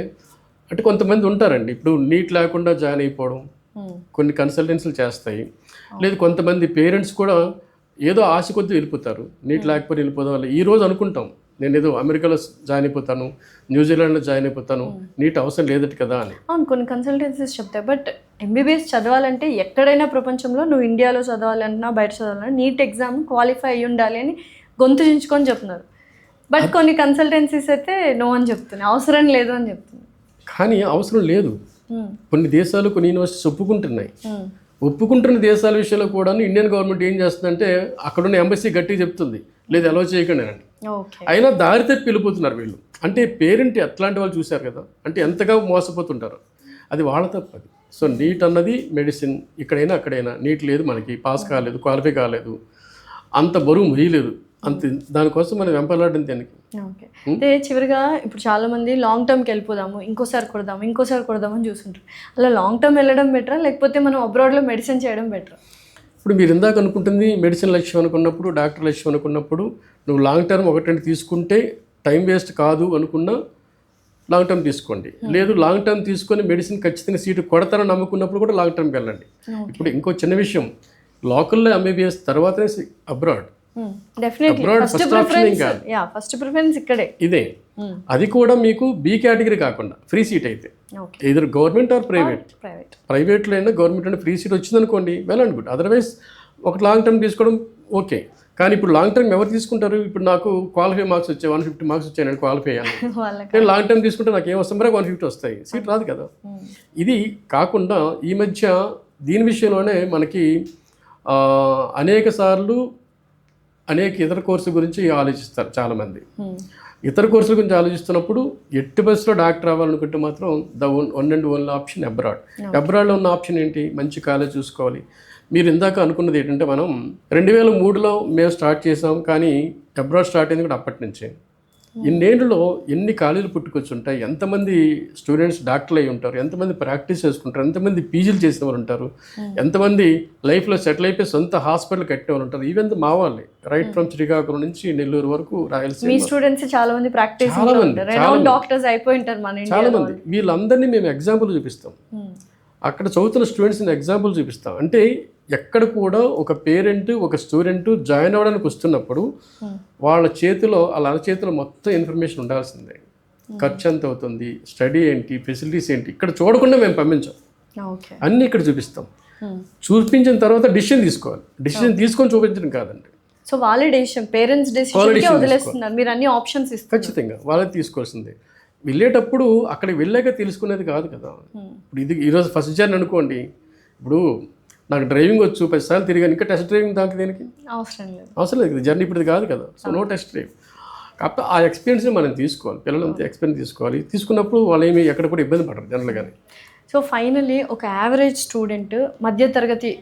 అంటే కొంతమంది ఉంటారండి, ఇప్పుడు నీట్ లేకుండా జాయిన్ అయిపోవడం కొన్ని కన్సల్టెన్సీలు చేస్తాయి. లేదు కొంతమంది పేరెంట్స్ కూడా ఏదో ఆశ కొద్దీ వెళ్ళిపోతారు, నీట్ లేకపోతే వెళ్ళిపోదాం వల్ల. ఈ రోజు అనుకుంటాం నేను ఏదో అమెరికాలో జాయిన్ అయిపోతాను, న్యూజిలాండ్లో జాయిన్ అయిపోతాను, నీట్ అవసరం లేదట కదా అని. అవును, కొన్ని కన్సల్టెన్సీస్ చెప్తాయి. బట్ ఎంబీబీఎస్ చదవాలంటే ఎక్కడైనా ప్రపంచంలో నువ్వు ఇండియాలో చదవాలన్నా బయట చదవాలన్నా నీట్ ఎగ్జామ్ క్వాలిఫై అయ్యి ఉండాలి అని గొంతు చించుకొని చెప్తున్నారు. బట్ కొన్ని కన్సల్టెన్సీస్ అయితే నో అని చెప్తున్నాయి, అవసరం లేదు అని చెప్తున్నాయి. కానీ అవసరం లేదు. కొన్ని దేశాలు కొన్ని యూనివర్సిటీస్ ఒప్పుకుంటున్నాయి. ఒప్పుకుంటున్న దేశాల విషయంలో కూడా ఇండియన్ గవర్నమెంట్ ఏం చేస్తుందంటే అక్కడున్న ఎంబసీ గట్టిగా చెప్తుంది, లేదు అలౌ చేయకండి అని. అయినా దారి తప్పి వెళ్ళిపోతున్నారు వీళ్ళు. అంటే పేరెంట్ అట్లాంటి వాళ్ళు చూశారు కదా, అంటే ఎంతగా మోసపోతుంటారు. అది వాళ్ళ తప్పది. సో నీట్ అన్నది మెడిసిన్, ఇక్కడైనా అక్కడైనా నీట్ లేదు, మనకి పాస్ కాలేదు, క్వాలిఫై కాలేదు, అంత బరువు మొయ్యలేదు, అంతే. దానికోసం మనం వెంపలాడడం దానికి. ఓకే. అంటే చివరిగా ఇప్పుడు చాలామంది లాంగ్ టర్మ్కి వెళ్ళిపోదాము, ఇంకోసారి కొడదాము అని చూస్తుంటారు. అలా లాంగ్ టర్మ్ వెళ్ళడం బెటరా, లేకపోతే మనం అబ్రాడ్లో మెడిసిన్ చేయడం బెటరా? ఇప్పుడు మీరు ఇందాక అనుకుంటుంది మెడిసిన్ లక్ష్యం అనుకున్నప్పుడు, డాక్టర్ లక్ష్యం అనుకున్నప్పుడు, నువ్వు లాంగ్ టర్మ్ ఒకటి తీసుకుంటే టైం వేస్ట్ కాదు అనుకున్నా లాంగ్ టర్మ్ తీసుకోండి. లేదు లాంగ్ టర్మ్ తీసుకొని మెడిసిన్ ఖచ్చితంగా సీటు కొడతారని నమ్ముకున్నప్పుడు కూడా లాంగ్ టర్మ్కి వెళ్ళండి. ఇప్పుడు ఇంకో చిన్న విషయం, లోకల్లో ఎంబీబీఎస్ తర్వాతనే అబ్రాడ్. ఫస్ట్ ప్రిఫరెన్స్ ఇక్కడే ఇదే. అది కూడా మీకు బి కేటగిరీ కాకుండా ఫ్రీ సీట్ అయితే, ఇదర్ గవర్నమెంట్ ఆర్ ప్రైవేట్లో అయినా గవర్నమెంట్ అయినా ఫ్రీ సీట్ వచ్చిందనుకోండి వెల్ అండ్ గుడ్. అదర్వైజ్ ఒక లాంగ్ టర్మ్ తీసుకోవడం ఓకే. కానీ ఇప్పుడు లాంగ్ టర్మ్ ఎవరు తీసుకుంటారు? ఇప్పుడు నాకు క్వాలిఫై మార్క్స్ వచ్చాయి, 150 మార్క్స్ వచ్చాయి, నేను క్వాలిఫై అయ్యాను, నేను లాంగ్ టర్మ్ తీసుకుంటే నాకు ఏం వస్తాం, 150 వస్తాయి, సీట్ రాదు కదా. ఇది కాకుండా ఈ మధ్య దీని విషయంలోనే మనకి అనేక సార్లు అనేక ఇతర కోర్సుల గురించి ఆలోచిస్తారు చాలామంది. ఇతర కోర్సుల గురించి ఆలోచిస్తున్నప్పుడు ఎట్టి బస్సులో డాక్టర్ అవ్వాలనుకుంటే మాత్రం one and only option abroad. అబ్రాడ్లో ఉన్న ఆప్షన్ ఏంటి? మంచి కాలేజ్ చూసుకోవాలి. మీరు ఇందాక అనుకున్నది ఏంటంటే మనం 2003లో మేము స్టార్ట్ చేసాం, కానీ అబ్రాడ్ స్టార్ట్ అయింది కూడా అప్పటి నుంచే. ఇన్నేళ్ళలో ఎన్ని కాలేజీలు పుట్టుకొచ్చుంటాయి, ఎంతమంది స్టూడెంట్స్ డాక్టర్లు అయి ఉంటారు, ఎంతమంది ప్రాక్టీస్ చేసుకుంటారు, ఎంతమంది పీజీలు చేసిన వాళ్ళు ఉంటారు, ఎంతమంది లైఫ్లో సెటిల్ అయిపోయి సొంత హాస్పిటల్ కట్టిన వాళ్ళు ఉంటారు. ఈవెన్ మా వాళ్ళే రైట్ ఫ్రమ్ శ్రీకాకుళం నుంచి నెల్లూరు వరకు, రాయలసీమ స్టూడెంట్స్ చాలా మంది ప్రాక్టీస్ డాక్టర్స్ అయిపోయి ఉంటారు మన ఇండియాలో. చాలా మంది. వీళ్ళందరినీ మేము ఎగ్జాంపుల్ చూపిస్తాం, అక్కడ చదువుతున్న స్టూడెంట్స్ని ఎగ్జాంపుల్ చూపిస్తాం. అంటే ఎక్కడ కూడా ఒక పేరెంట్ ఒక స్టూడెంట్ జాయిన్ అవ్వడానికి వస్తున్నప్పుడు వాళ్ళ చేతిలో వాళ్ళ అరచేతిలో మొత్తం ఇన్ఫర్మేషన్ ఉండాల్సిందే. ఖర్చు ఎంత అవుతుంది, స్టడీ ఏంటి, ఫెసిలిటీస్ ఏంటి, ఇక్కడ చూడకుండా మేము పంపించాం, అన్నీ ఇక్కడ చూపిస్తాం. చూపించిన తర్వాత డిసిషన్ తీసుకోవాలి. డిసిషన్ తీసుకొని చూపించడం కాదండి. సో వాళ్ళే డెసిషన్, పేరెంట్స్ డెసిషన్ వదిలేస్తున్నారు, మీరు అన్ని ఆప్షన్స్ ఇస్తారు. ఖచ్చితంగా వాళ్ళే తీసుకోవాల్సిందే. వెళ్ళేటప్పుడు అక్కడికి వెళ్ళాక తెలుసుకునేది కాదు కదా. ఇప్పుడు ఇది ఈరోజు ఫస్ట్ జర్నీ అనుకోండి, ఇప్పుడు నాకు డ్రైవింగ్ వచ్చు, 10 సార్లు తిరిగాను, ఇంకా టెస్ట్ డ్రైవింగ్ దానికి దేనికి అవసరం లేదు. జర్నీ ఇప్పుడు కాదు కదా. So no test drive. కాకపోతే ఆ ఎక్స్పీరియన్స్ని మనం తీసుకోవాలి, పిల్లలు అంతే ఎక్స్పీరియన్స్ తీసుకోవాలి. తీసుకున్నప్పుడు వాళ్ళు ఏమి ఎక్కడ కూడా ఇబ్బంది పడరు జనరల్గానే. సో ఫైనలీ ఒక యావరేజ్ స్టూడెంట్, మధ్యతరగతి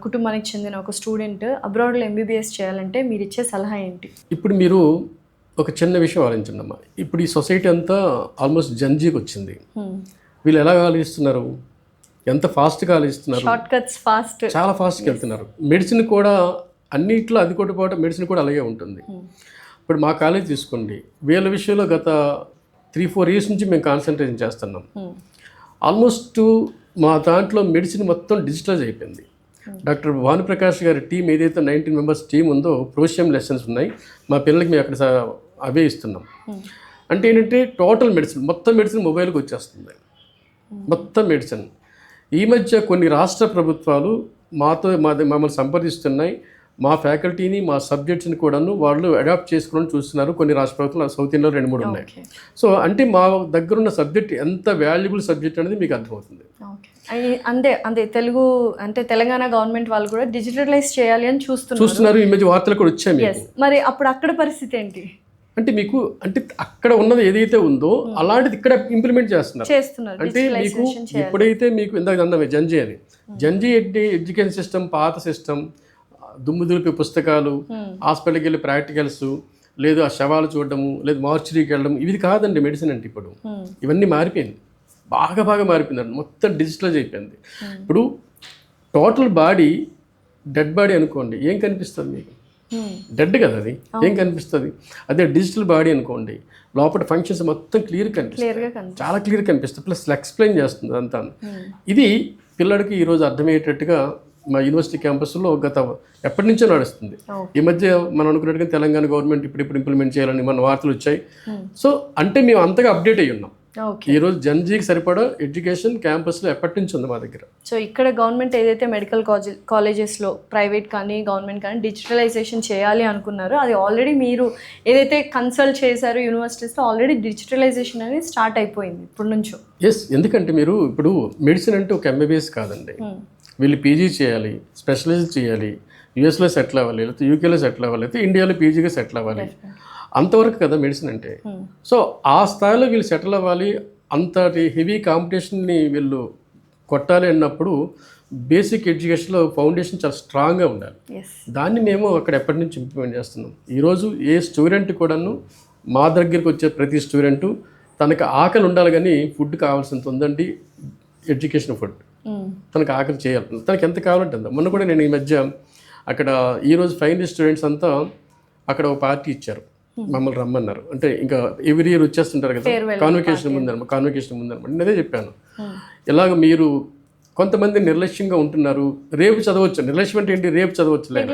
కుటుంబానికి చెందిన ఒక స్టూడెంట్ అబ్రాడ్లో ఎంబీబీఎస్ చేయాలంటే మీరు ఇచ్చే సలహా ఏంటి? ఇప్పుడు మీరు ఒక చిన్న విషయం ఆలోచించండి అమ్మా. ఇప్పుడు ఈ సొసైటీ అంతా ఆల్మోస్ట్ జంజీకి వచ్చింది. వీళ్ళు ఎలా ఆలోచిస్తున్నారు, ఎంత ఫాస్ట్గా ఆలోచిస్తున్నారు, షార్ట్ కట్స్ ఫాస్ట్, చాలా ఫాస్ట్గా వెళ్తున్నారు. మెడిసిన్ కూడా అన్నిట్లో అది కూడా పాటు మెడిసిన్ కూడా అలాగే ఉంటుంది. ఇప్పుడు మా కాలేజ్ తీసుకోండి, వీళ్ళ విషయంలో గత 3-4 years నుంచి మేము కాన్సన్ట్రేషన్ చేస్తున్నాం. ఆల్మోస్ట్ మా దాంట్లో మెడిసిన్ మొత్తం డిజిటలైజ్ అయిపోయింది. డాక్టర్ భానుప్రకాష్ గారి టీం ఏదైతే 19 members టీం ఉందో, ప్రోషియం లెసన్స్ ఉన్నాయి మా పిల్లలకి, మేము అక్కడ అవే ఇస్తున్నాం. అంటే ఏంటంటే టోటల్ మెడిసిన్, మొత్తం మెడిసిన్ మొబైల్కి వచ్చేస్తుంది, మొత్తం మెడిసిన్. ఈ మధ్య కొన్ని రాష్ట్ర ప్రభుత్వాలు మమ్మల్ని సంప్రదిస్తున్నాయి, మా ఫ్యాకల్టీని మా సబ్జెక్ట్స్ని కూడాను వాళ్ళు అడాప్ట్ చేసుకోవడం చూస్తున్నారు. కొన్ని రాష్ట్ర ప్రభుత్వాలు సౌత్ ఇండియాలో 2-3 ఉన్నాయి. సో అంటే మా దగ్గర ఉన్న సబ్జెక్ట్ ఎంత వాల్యుబుల్ సబ్జెక్ట్ అనేది మీకు అర్థమవుతుంది. అంతే తెలుగు అంటే తెలంగాణ గవర్నమెంట్ వాళ్ళు కూడా డిజిటలైజ్ చేయాలి అని చూస్తున్నారు. ఈ మధ్య వార్తలు కూడా వచ్చాయి. మరి అప్పుడు అక్కడ పరిస్థితి ఏంటి అంటే మీకు అంటే అక్కడ ఉన్నది ఏదైతే ఉందో అలాంటిది ఇక్కడ ఇంప్లిమెంట్ చేస్తున్నారు. అంటే మీకు ఎప్పుడైతే మీకు ఇందాక అన్నవి జంజీ అని ఎడ్యుకేషన్ సిస్టమ్ పాత సిస్టమ్, దుమ్ము దులిపే పుస్తకాలు, హాస్పిటల్కి వెళ్ళి ప్రాక్టికల్స్, లేదు ఆ శవాలు చూడడము, లేదు మార్చురీకి వెళ్ళడం, ఇది కాదండి మెడిసిన్ అంటే. ఇప్పుడు ఇవన్నీ మారిపోయింది, బాగా మారిపోయింది, మొత్తం డిజిటలైజ్ అయిపోయింది. ఇప్పుడు టోటల్ బాడీ డెడ్ బాడీ అనుకోండి, ఏం కనిపిస్తుంది మీకు? డెడ్ కదా, అది ఏం కనిపిస్తుంది? అదే డిజిటల్ బాడీ అనుకోండి, లోపల ఫంక్షన్స్ మొత్తం క్లియర్ కనిపిస్తుంది, చాలా క్లియర్ కనిపిస్తుంది, ప్లస్ ఎక్స్ప్లెయిన్ చేస్తుంది అంతా. ఇది పిల్లడికి ఈరోజు అర్థమయ్యేటట్టుగా మా యూనివర్సిటీ క్యాంపస్లో గత ఎప్పటి నుంచో నడుస్తుంది. ఈ మధ్య మనం అనుకున్నట్టుగా తెలంగాణ గవర్నమెంట్ ఇప్పుడు ఇంప్లిమెంట్ చేయాలని మన వార్తలు వచ్చాయి. సో అంటే మేము అంతగా అప్డేట్ అయ్యి ఉన్నాం. ఈరోజు జన్జీకి సరిపడా ఎడ్యుకేషన్ క్యాంపస్లో ఎప్పటి నుంచి ఉంది మా దగ్గర. సో ఇక్కడ గవర్నమెంట్ ఏదైతే మెడికల్ కాలేజెస్లో ప్రైవేట్ కానీ గవర్నమెంట్ కానీ డిజిటలైజేషన్ చేయాలి అనుకున్నారో అది ఆల్రెడీ మీరు ఏదైతే కన్సల్ట్ చేశారో యూనివర్సిటీస్లో ఆల్రెడీ డిజిటలైజేషన్ అనేది స్టార్ట్ అయిపోయింది ఇప్పుడు నుంచో. ఎందుకంటే మీరు ఇప్పుడు మెడిసిన్ అంటే ఒక MBBS కాదండి, వీళ్ళు PG చేయాలి, స్పెషలైజ్ చేయాలి, యూఎస్లో సెటిల్ అవ్వాలి, లేకపోతే యూకేలో సెటిల్ అవ్వాలి, లేకపోతే ఇండియాలో PGగా సెటిల్ అవ్వాలి, అంతవరకు కదా మెడిసిన్ అంటే. సో ఆ స్థాయిలో వీళ్ళు సెటిల్ అవ్వాలి, అంతటి హెవీ కాంపిటీషన్ని వీళ్ళు కొట్టాలి అన్నప్పుడు బేసిక్ ఎడ్యుకేషన్లో ఫౌండేషన్ చాలా స్ట్రాంగ్గా ఉండాలి. దాన్ని మేము అక్కడ ఎప్పటి నుంచి ఇంప్లిమెంట్ చేస్తున్నాం. ఈరోజు ఏ స్టూడెంట్ కూడాను మా దగ్గరికి వచ్చే ప్రతి స్టూడెంటు తనకు ఆకలి ఉండాలి, కానీ ఫుడ్ కావాల్సినంత ఉందండి, ఎడ్యుకేషన్ ఫుడ్. తనకు ఆకలి చేయాలి, తనకి ఎంత కావాలంటే అంత. మొన్న కూడా నేను ఈ మధ్య అక్కడ ఈరోజు ఫైనల్ స్టూడెంట్స్ అంతా అక్కడ ఒక పార్టీ ఇచ్చారు, మమ్మల్ని రమ్మన్నారు. అంటే ఇంకా ఎవ్రీ ఇయర్ వచ్చేస్తుంటారు కదా, కాన్వకేషన్ ముందనమాట. నేను అదే చెప్పాను, ఇలాగ మీరు కొంతమంది నిర్లక్ష్యంగా ఉంటున్నారు, రేపు చదవచ్చు, నిర్లక్ష్యం అంటే ఏంటి, రేపు చదవచ్చు లేదు,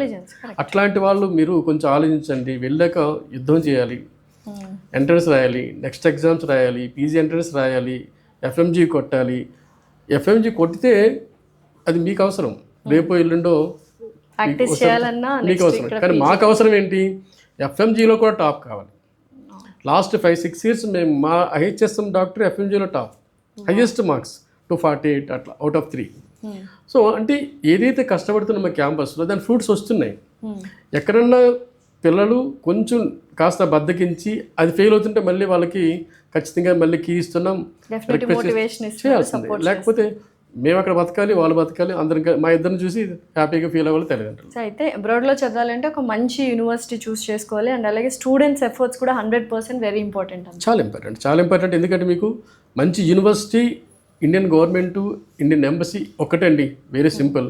అట్లాంటి వాళ్ళు మీరు కొంచెం ఆలోచించండి. వెళ్ళాక యుద్ధం చేయాలి, ఎంట్రన్స్ రాయాలి, నెక్స్ట్ ఎగ్జామ్స్ రాయాలి, PG ఎంట్రన్స్ రాయాలి, FMG కొట్టాలి. FMG కొట్టితే అది మీకు అవసరం, రేపు ఎల్లుండో మీకు అవసరం. కానీ మాకు అవసరం ఏంటి, FMGలో కూడా టాప్ కావాలి. లాస్ట్ 5-6 years మేము మా IHSM డాక్టర్ FMGలో టాప్, హైయెస్ట్ మార్క్స్ 248 అట్లా అవుట్ ఆఫ్ 3. సో అంటే ఏదైతే కష్టపడుతున్న మా క్యాంపస్లో దాని ఫ్రూట్స్ వస్తున్నాయి. ఎక్కడన్నా పిల్లలు కొంచెం కాస్త బద్దకించి అది ఫెయిల్ అవుతుంటే మళ్ళీ వాళ్ళకి ఖచ్చితంగా మళ్ళీ కీ ఇస్తున్నాం, చేయాల్సిందే. లేకపోతే మేము అక్కడ బతకాలి, వాళ్ళు బతకాలి, అందరం మా ఇద్దరిని చూసి హ్యాపీగా ఫీల్ అవ్వాలి తల్లిదండ్రులు. సో అయితే అబ్రాడ్లో చదవాలంటే ఒక మంచి యూనివర్సిటీ చూస్ చేసుకోవాలి, అండ్ అలాగే స్టూడెంట్స్ ఎఫర్ట్స్ కూడా 100% వెరీ ఇంపార్టెంట్. చాలా ఇంపార్టెంట్. ఎందుకంటే మీకు మంచి university, Indian government, Indian embassy ఒకటండి, వెరీ సింపుల్.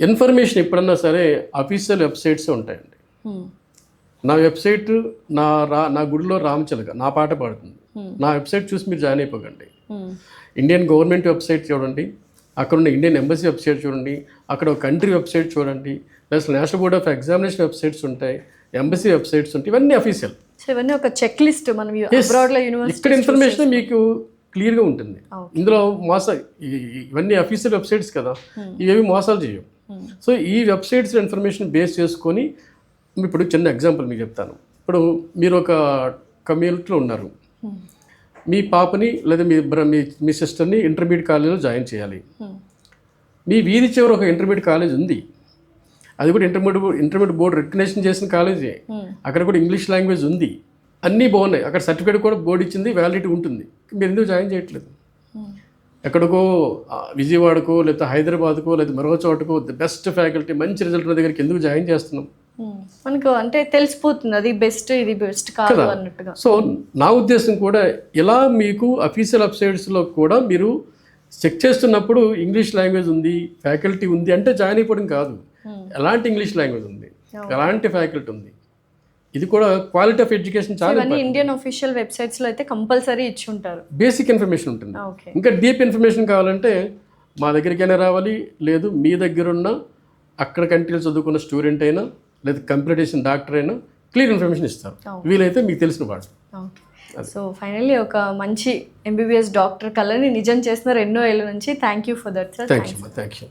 ఇన్ఫర్మేషన్ ఎప్పుడన్నా సరే అఫీషియల్ వెబ్సైట్స్ ఉంటాయండి. నా వెబ్సైట్ నా గుడిలో రామచిలక నా పాట పాడుతుంది, నా వెబ్సైట్ చూసి మీరు జాయిన్ అయిపోకండి. ఇండియన్ గవర్నమెంట్ వెబ్సైట్ చూడండి, అక్కడ ఉన్న ఇండియన్ ఎంబసీ వెబ్సైట్ చూడండి, అక్కడ ఒక కంట్రీ వెబ్సైట్ చూడండి, plus national board of examination websites ఉంటాయి, ఎంబసీ వెబ్సైట్స్ ఉంటాయి, ఇవన్నీ అఫీషియల్. ఇవన్నీ ఒక చెక్ లిస్ట్. మనం ఇక్కడ ఇన్ఫర్మేషన్ మీకు క్లియర్గా ఉంటుంది. ఇందులో ఇవన్నీ అఫీషియల్ వెబ్సైట్స్ కదా, ఇవేవి మోసాలు చేయవు. సో ఈ వెబ్సైట్స్ ఇన్ఫర్మేషన్ బేస్ చేసుకొని ఇప్పుడు చిన్న ఎగ్జాంపుల్ మీకు చెప్తాను. ఇప్పుడు మీరు ఒక కమ్యూనిటీలో ఉన్నారు, మీ పాపని లేదా మీ సిస్టర్ని ఇంటర్మీడియట్ కాలేజీలో జాయిన్ చేయాలి. మీ వీధి చివర ఒక ఇంటర్మీడియట్ కాలేజ్ ఉంది, అది కూడా ఇంటర్మీడియట్ బోర్డు రికగ్నేషన్ చేసిన కాలేజీ, అక్కడ కూడా ఇంగ్లీష్ లాంగ్వేజ్ ఉంది, అన్నీ బాగున్నాయి, అక్కడ సర్టిఫికేట్ కూడా బోర్డు ఇచ్చింది, వ్యాలిడిటీ ఉంటుంది. మీరు ఎందుకు జాయిన్ చేయట్లేదు? ఎక్కడికో విజయవాడకో లేకపోతే హైదరాబాద్కో లేదా మరో చోటకో బెస్ట్ ఫ్యాకల్టీ మంచి రిజల్ట్ ఉన్న దగ్గరికి ఎందుకు జాయిన్ చేస్తున్నాం? మనకు అంటే తెలిసిపోతుంది అది బెస్ట్, ఇది బెస్ట్ కాదు అన్నట్టుగా. సో నా ఉద్దేశం కూడా ఇలా మీకు అఫీషియల్ వెబ్సైట్స్లో కూడా మీరు చెక్ చేస్తున్నప్పుడు ఇంగ్లీష్ లాంగ్వేజ్ ఉంది, ఫ్యాకల్టీ ఉంది అంటే జాయిన్ అయిపోవడం కాదు. ఎలాంటి ఇంగ్లీష్ లాంగ్వేజ్ ఉంది, ఎలాంటి ఫ్యాకల్టీ ఉంది, ఇది కూడా క్వాలిటీ ఆఫ్ ఎడ్యుకేషన్ చాలా ఇండియన్ అఫీషియల్ వెబ్సైట్స్లో అయితే కంపల్సరీ ఇచ్చి ఉంటారు. బేసిక్ ఇన్ఫర్మేషన్ ఉంటుంది. ఇంకా డీప్ ఇన్ఫర్మేషన్ కావాలంటే మా దగ్గరికైనా రావాలి, లేదు మీ దగ్గర ఉన్న అక్కడ కంట్రీలో చదువుకున్న స్టూడెంట్ అయినా లేదా కంప్యూటేషన్ డాక్టర్ అయినా క్లియర్ ఇన్ఫర్మేషన్ ఇస్తారు, వీలైతే మీకు తెలిసిన వాళ్ళు. ఓకే. సో ఫైనల్లీ ఒక మంచి ఎంబీబీఎస్ డాక్టర్ కళని నిజం చేస్తున్నారు ఎన్నో ఏళ్ళ నుంచి. Thank you for that sir. Thank you.